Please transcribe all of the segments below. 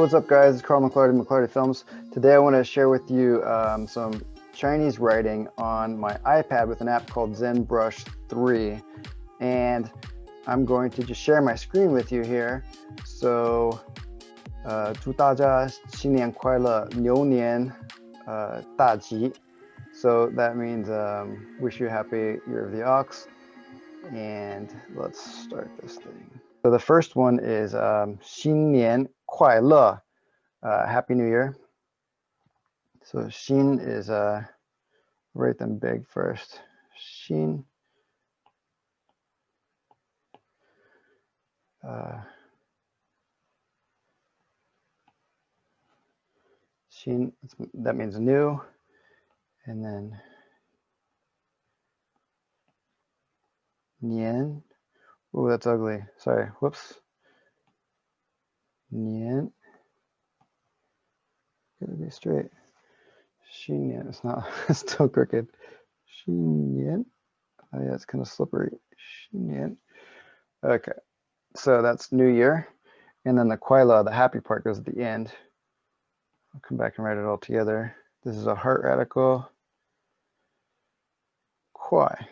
what's up guys? It's Carl McClarty Films. Today I want to share with you some Chinese writing on my iPad with an app called Zenbrush 3. And I'm going to just share my screen with you here. So, 祝大家新年快乐，牛年大吉. So that means wish you a happy year of the ox. And let's start this thing. So the first one is 新年快乐, Happy New Year. So 新 is write them big first. 新. Xin, that means new. And then 年. Oh, that's ugly. Sorry. Whoops. 年. Gotta be straight. 新年. It's not. It's still crooked. 新年. Oh yeah, it's kind of slippery. 新年. Okay. So that's New Year. And then the kuaila, the happy part, goes at the end. I'll come back and write it all together. This is a heart radical. Kuai.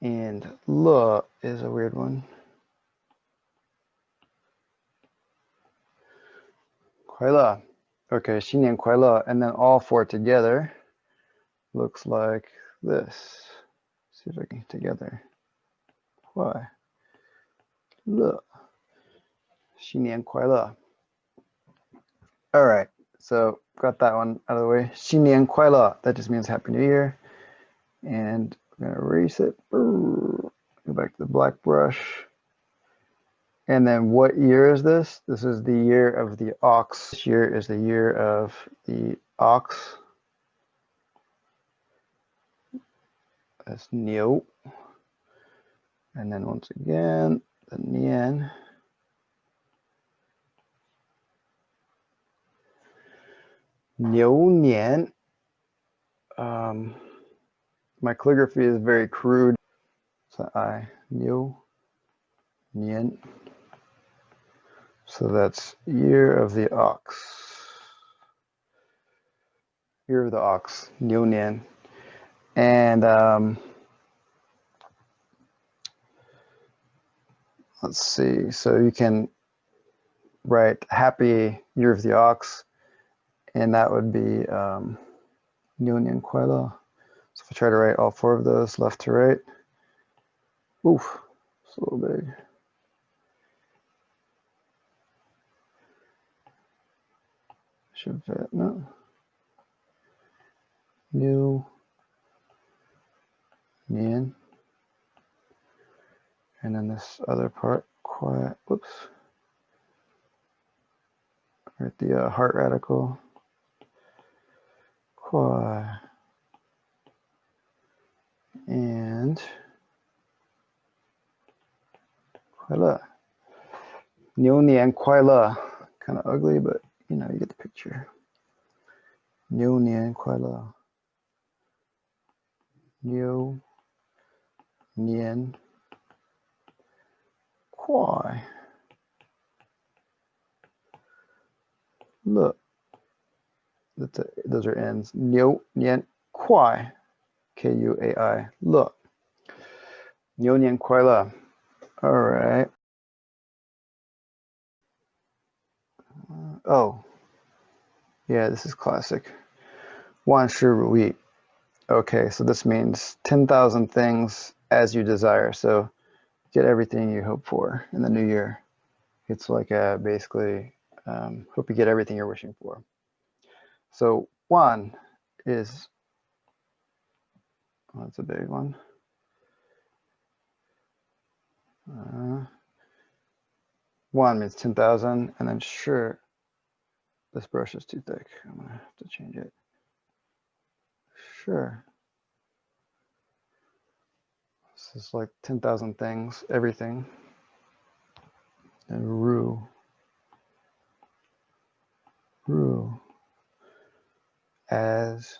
And le is a weird one. Kuaila. Okay, 新年快乐. And then all four together looks like this. See if I can get together. Kuai. Le. 新年快乐. All right, so got that one out of the way. 新年快乐. That just means Happy New Year. And I'm gonna erase it. Go back to the black brush. And then what year is this? This is the year of the ox. This year is the year of the ox. That's niu. And then once again, the nian. Niu nian. My calligraphy is very crude. So I niu nian. So that's year of the ox. Year of the ox, niu nian. And let's see. So you can write happy year of the ox, and that would be Niu nian kwai le. So if I try to write all four of those left to right, oof, it's a little big. Should fit, no. Niu nian. And then this other part, quiet, whoops. Write the heart radical. Quiet. And kwai le. Niu nian kwai le. Kind of ugly, but you know, you get the picture. Niu nian kwai le. Niu nian kwai le. Those are ends. Niu nian kwai. Kuai le. Niu nian kwai le. All right. Oh, yeah, this is classic. 万事如意. Okay, so this means 10,000 things as you desire. So get everything you hope for in the new year. It's like basically hope you get everything you're wishing for. So wan is, well, that's a big one. Wan means 10,000, and then sure, this brush is too thick. I'm gonna have to change it. Sure. This is like 10,000 things, everything. And ru. As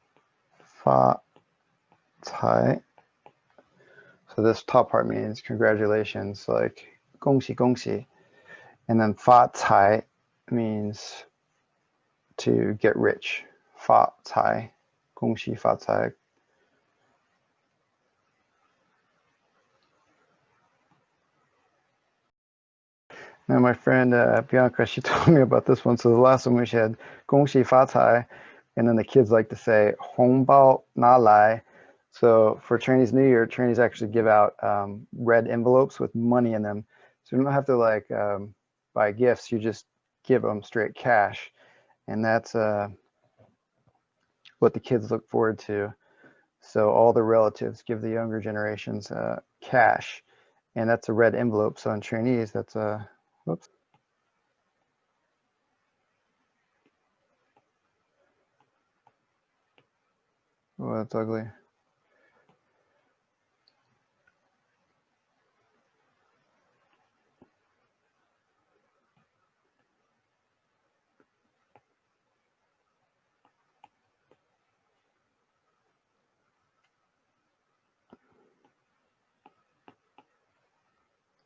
发财. So this top part means congratulations, like 恭喜恭喜. And then 发财 means to get rich. 发财, 恭喜发财. Now my friend Bianca, she told me about this one. So the last one we had 恭喜发财, and then the kids like to say 红包拿来. So for Chinese New Year, Chinese actually give out red envelopes with money in them. So you don't have to like buy gifts. You just give them straight cash, and that's what the kids look forward to. So all the relatives give the younger generations cash, and that's a red envelope. So in Chinese, that's a whoops. Oh, that's ugly.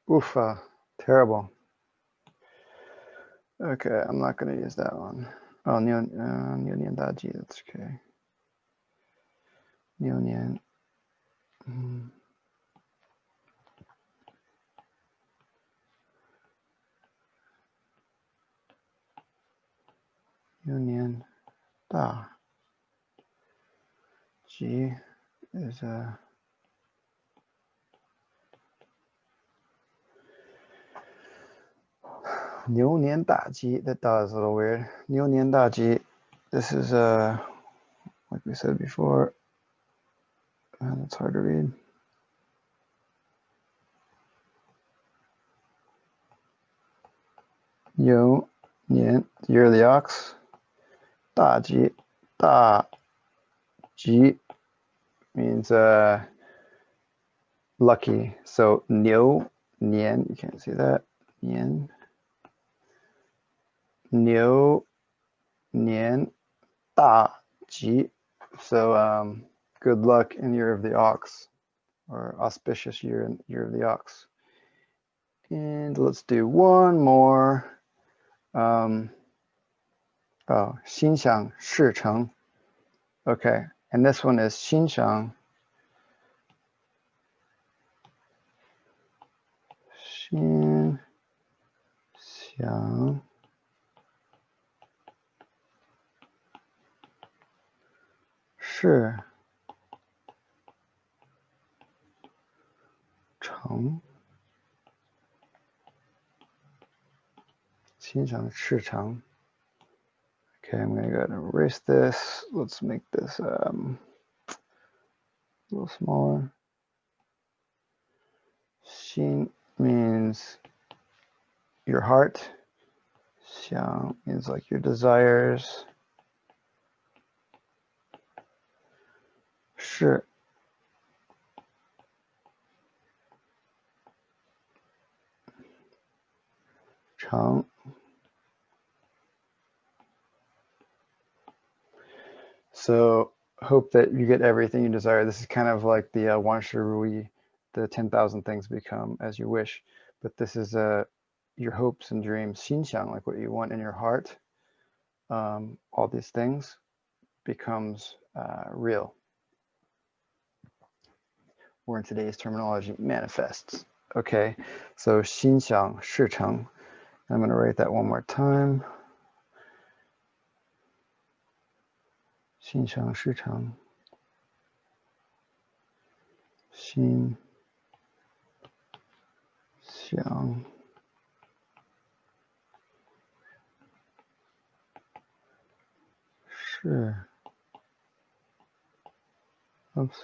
Oof, terrible. Okay, I'm not going to use that one. Oh, 牛年大吉, that's okay. 牛年. 牛年大吉 is a牛年大吉. That da is a little weird. 牛年大吉. This is like we said before. It's hard to read. 牛年, year of the ox. 大吉, 大吉 means lucky. So 牛年, you can't see that. 年. 牛年大吉. So good luck in year of the ox, or auspicious year in year of the ox. And let's do one more. Oh, 心想事成. Okay, and this one is 心想事成. 心想事成. Okay, I'm going to go ahead and erase this. Let's make this a little smaller. 心 means your heart. 想 means like your desires. 事 成. So hope that you get everything you desire. This is kind of like the 万事如意, the 10,000 things become as you wish. But this is your hopes and dreams. 心想, like what you want in your heart. All these things becomes real. Or in today's terminology, manifests. Okay, so 心想事成. I'm going to write that one more time. 心想事成. 心想事 oops.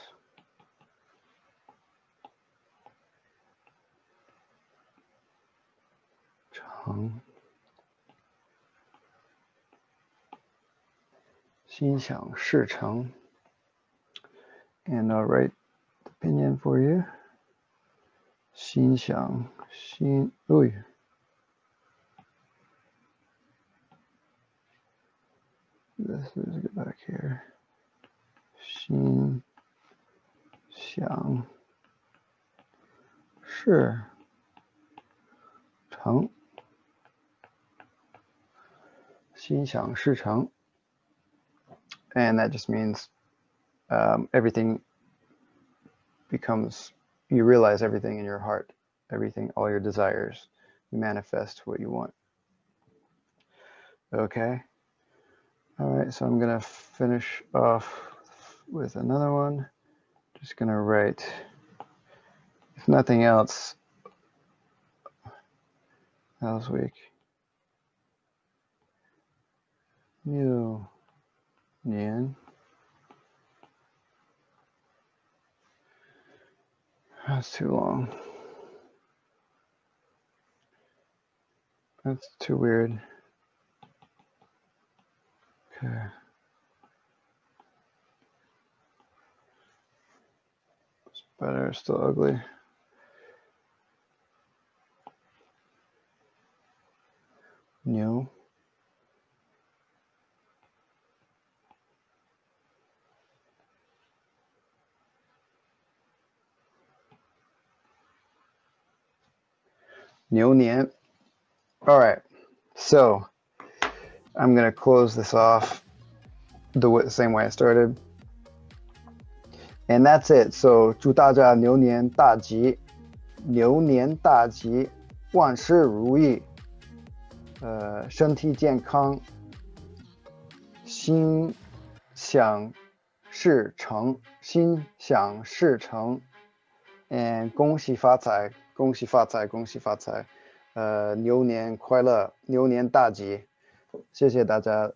成. 心想事成. And I'll write the pinyin for you. 心想心 ooh. This is get back here. 心想事成，心想事成。And that just means everything becomes, you realize everything in your heart, everything, all your desires, you manifest what you want. Okay. All right, so I'm gonna finish off with another one. Just gonna write, if nothing else, last week. 牛年 That's too long. That's too weird. Okay. It's better, it's still ugly. New. New Nian. All right. So I'm going to close this off the same way I started. And that's it. So 祝大家牛年大吉，牛年大吉，万事如意，身体健康，心想事成，心想事成。And 恭喜发财，恭喜发财，恭喜发财。牛年快乐，牛年大吉。谢谢大家